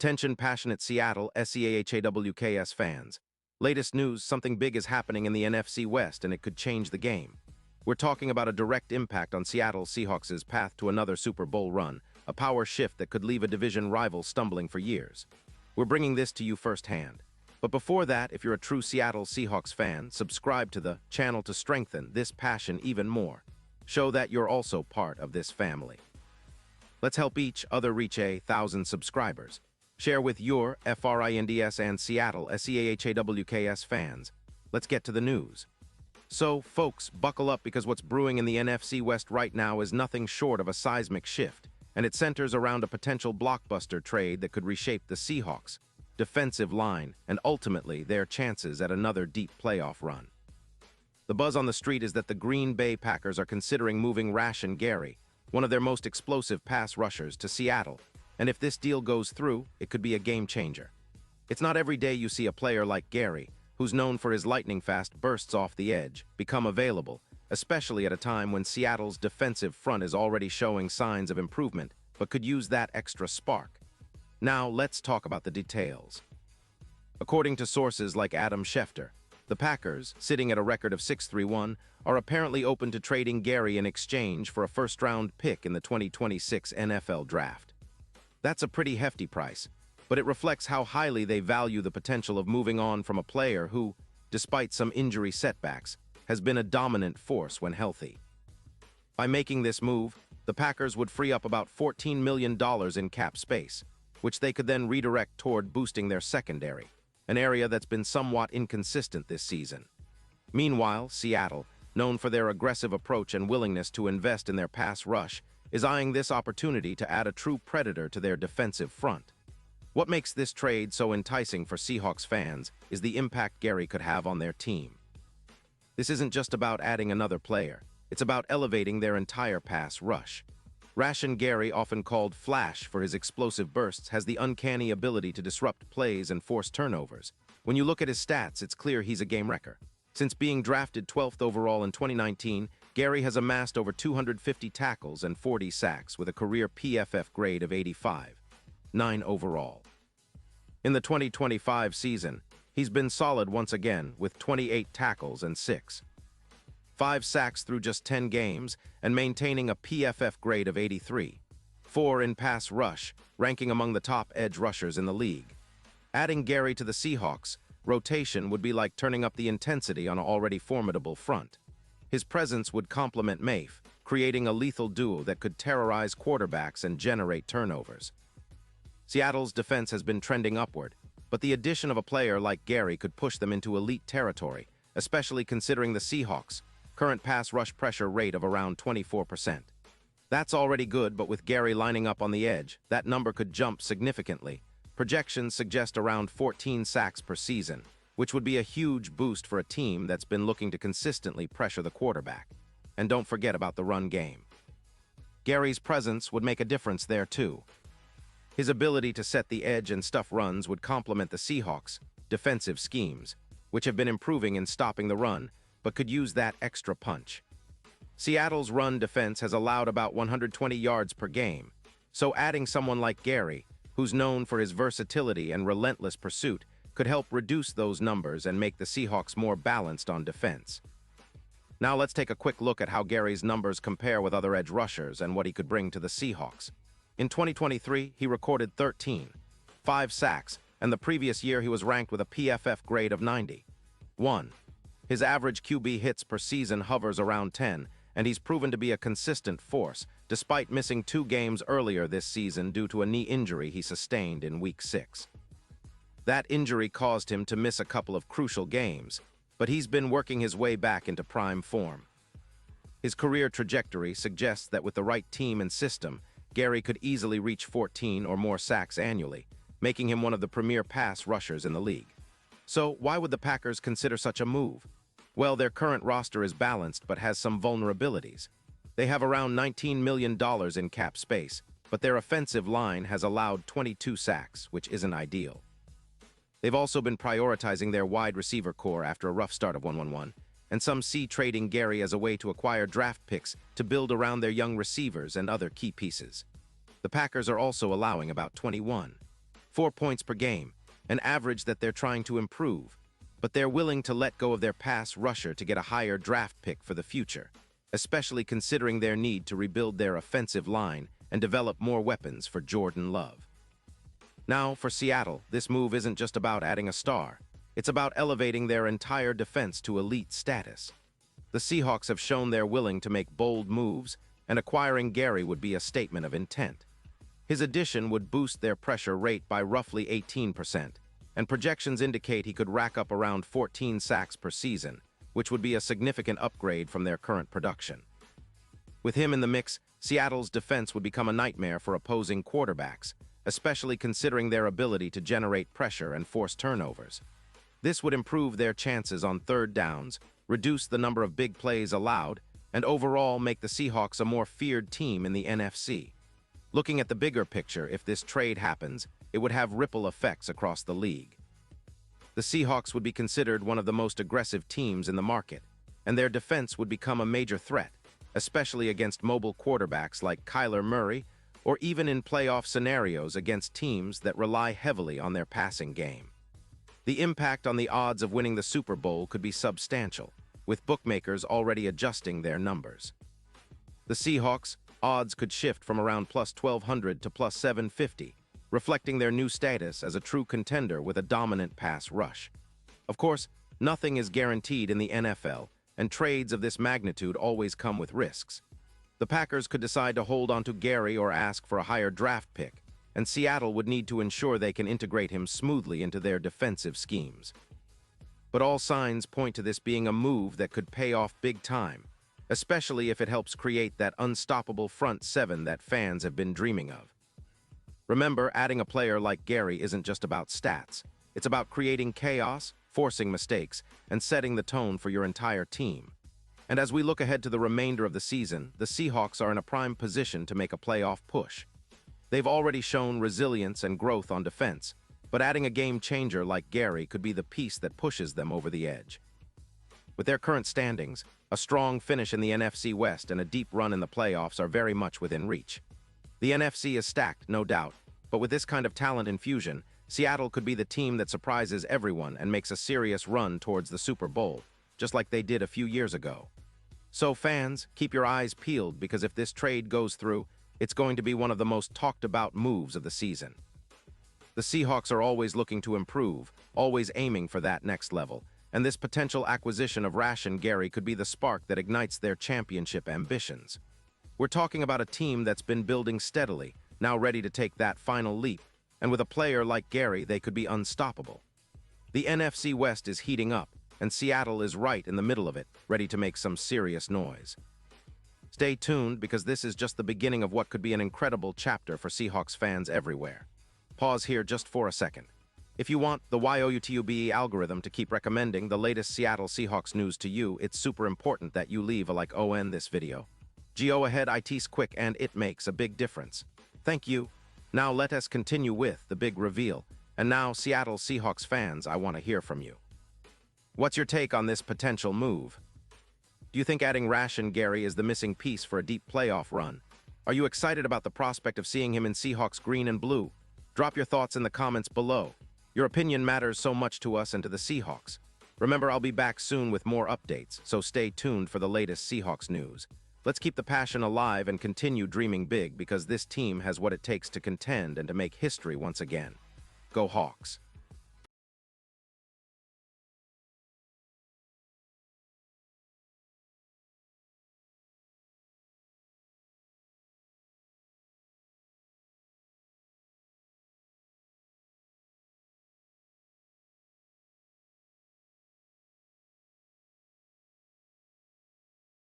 Attention passionate Seattle Seahawks fans. Latest news, something big is happening in the NFC West and it could change the game. We're talking about a direct impact on Seattle Seahawks' path to another Super Bowl run, a power shift that could leave a division rival stumbling for years. We're bringing this to you firsthand. But before that, if you're a true Seattle Seahawks fan, subscribe to the channel to strengthen this passion even more. Show that you're also part of this family. Let's help each other reach 1,000 subscribers. Share with your FRINDS and Seattle SEAHAWKS fans. Let's get to the news. So, folks, buckle up because what's brewing in the NFC West right now is nothing short of a seismic shift, and it centers around a potential blockbuster trade that could reshape the Seahawks' defensive line and ultimately their chances at another deep playoff run. The buzz on the street is that the Green Bay Packers are considering moving Rashan Gary, one of their most explosive pass rushers, to Seattle, and if this deal goes through, it could be a game-changer. It's not every day you see a player like Gary, who's known for his lightning-fast bursts off the edge, become available, especially at a time when Seattle's defensive front is already showing signs of improvement, but could use that extra spark. Now, let's talk about the details. According to sources like Adam Schefter, the Packers, sitting at a record of 6-3-1, are apparently open to trading Gary in exchange for a first-round pick in the 2026 NFL Draft. That's a pretty hefty price, but it reflects how highly they value the potential of moving on from a player who, despite some injury setbacks, has been a dominant force when healthy. By making this move, the Packers would free up about $14 million in cap space, which they could then redirect toward boosting their secondary, an area that's been somewhat inconsistent this season. Meanwhile, Seattle, known for their aggressive approach and willingness to invest in their pass rush, is eyeing this opportunity to add a true predator to their defensive front. What makes this trade so enticing for Seahawks fans is the impact Gary could have on their team. This isn't just about adding another player, it's about elevating their entire pass rush. Rashan Gary, often called Flash for his explosive bursts, has the uncanny ability to disrupt plays and force turnovers. When you look at his stats, it's clear he's a game wrecker. Since being drafted 12th overall in 2019, Gary has amassed over 250 tackles and 40 sacks with a career PFF grade of 85, 9 overall. In the 2025 season, he's been solid once again with 28 tackles and 5 sacks through just 10 games and maintaining a PFF grade of 83, 4 in pass rush, ranking among the top edge rushers in the league. Adding Gary to the Seahawks rotation would be like turning up the intensity on an already formidable front. His presence would complement Mayf, creating a lethal duo that could terrorize quarterbacks and generate turnovers. Seattle's defense has been trending upward, but the addition of a player like Gary could push them into elite territory, especially considering the Seahawks' current pass rush pressure rate of around 24%. That's already good, but with Gary lining up on the edge, that number could jump significantly. Projections suggest around 14 sacks per season, which would be a huge boost for a team that's been looking to consistently pressure the quarterback. And don't forget about the run game. Gary's presence would make a difference there too. His ability to set the edge and stuff runs would complement the Seahawks' defensive schemes, which have been improving in stopping the run, but could use that extra punch. Seattle's run defense has allowed about 120 yards per game, so adding someone like Gary, who's known for his versatility and relentless pursuit, could help reduce those numbers and make the Seahawks more balanced on defense. Now let's take a quick look at how Gary's numbers compare with other edge rushers and what he could bring to the Seahawks. In 2023, he recorded 5 sacks, and the previous year he was ranked with a PFF grade of 90. 1. His average QB hits per season hovers around 10, and he's proven to be a consistent force, despite missing 2 games earlier this season due to a knee injury he sustained in Week 6. That injury caused him to miss a couple of crucial games, but he's been working his way back into prime form. His career trajectory suggests that with the right team and system, Gary could easily reach 14 or more sacks annually, making him one of the premier pass rushers in the league. So, why would the Packers consider such a move? Well, their current roster is balanced but has some vulnerabilities. They have around $19 million in cap space, but their offensive line has allowed 22 sacks, which isn't ideal. They've also been prioritizing their wide receiver core after a rough start of 1-1-1, and some see trading Gary as a way to acquire draft picks to build around their young receivers and other key pieces. The Packers are also allowing about 21, 4 points per game, an average that they're trying to improve. But they're willing to let go of their pass rusher to get a higher draft pick for the future, especially considering their need to rebuild their offensive line and develop more weapons for Jordan Love. Now, for Seattle, this move isn't just about adding a star. It's about elevating their entire defense to elite status. The Seahawks have shown they're willing to make bold moves, and acquiring Gary would be a statement of intent. His addition would boost their pressure rate by roughly 18%, and projections indicate he could rack up around 14 sacks per season, which would be a significant upgrade from their current production. With him in the mix, Seattle's defense would become a nightmare for opposing quarterbacks, especially considering their ability to generate pressure and force turnovers. This would improve their chances on third downs, reduce the number of big plays allowed, and overall make the Seahawks a more feared team in the NFC. Looking at the bigger picture, if this trade happens, it would have ripple effects across the league. The Seahawks would be considered one of the most aggressive teams in the market, and their defense would become a major threat, especially against mobile quarterbacks like Kyler Murray, or even in playoff scenarios against teams that rely heavily on their passing game. The impact on the odds of winning the Super Bowl could be substantial, with bookmakers already adjusting their numbers. The Seahawks' odds could shift from around plus 1,200 to plus 750, reflecting their new status as a true contender with a dominant pass rush. Of course, nothing is guaranteed in the NFL, and trades of this magnitude always come with risks. The Packers could decide to hold on to Gary or ask for a higher draft pick, and Seattle would need to ensure they can integrate him smoothly into their defensive schemes. But all signs point to this being a move that could pay off big time, especially if it helps create that unstoppable front seven that fans have been dreaming of. Remember, adding a player like Gary isn't just about stats. It's about creating chaos, forcing mistakes, and setting the tone for your entire team. And as we look ahead to the remainder of the season, the Seahawks are in a prime position to make a playoff push. They've already shown resilience and growth on defense, but adding a game-changer like Gary could be the piece that pushes them over the edge. With their current standings, a strong finish in the NFC West and a deep run in the playoffs are very much within reach. The NFC is stacked, no doubt, but with this kind of talent infusion, Seattle could be the team that surprises everyone and makes a serious run towards the Super Bowl, just like they did a few years ago. So fans, keep your eyes peeled because if this trade goes through, it's going to be one of the most talked-about moves of the season. The Seahawks are always looking to improve, always aiming for that next level, and this potential acquisition of Rashan Gary could be the spark that ignites their championship ambitions. We're talking about a team that's been building steadily, now ready to take that final leap, and with a player like Gary, they could be unstoppable. The NFC West is heating up, and Seattle is right in the middle of it, ready to make some serious noise. Stay tuned because this is just the beginning of what could be an incredible chapter for Seahawks fans everywhere. Pause here just for a second. If you want the YouTube algorithm to keep recommending the latest Seattle Seahawks news to you, it's super important that you leave a like on this video. Go ahead, it's quick and it makes a big difference. Thank you. Now let us continue with the big reveal. And now, Seattle Seahawks fans, I want to hear from you. What's your take on this potential move? Do you think adding Rashan Gary is the missing piece for a deep playoff run? Are you excited about the prospect of seeing him in Seahawks green and blue? Drop your thoughts in the comments below. Your opinion matters so much to us and to the Seahawks. Remember, I'll be back soon with more updates, so stay tuned for the latest Seahawks news. Let's keep the passion alive and continue dreaming big because this team has what it takes to contend and to make history once again. Go Hawks!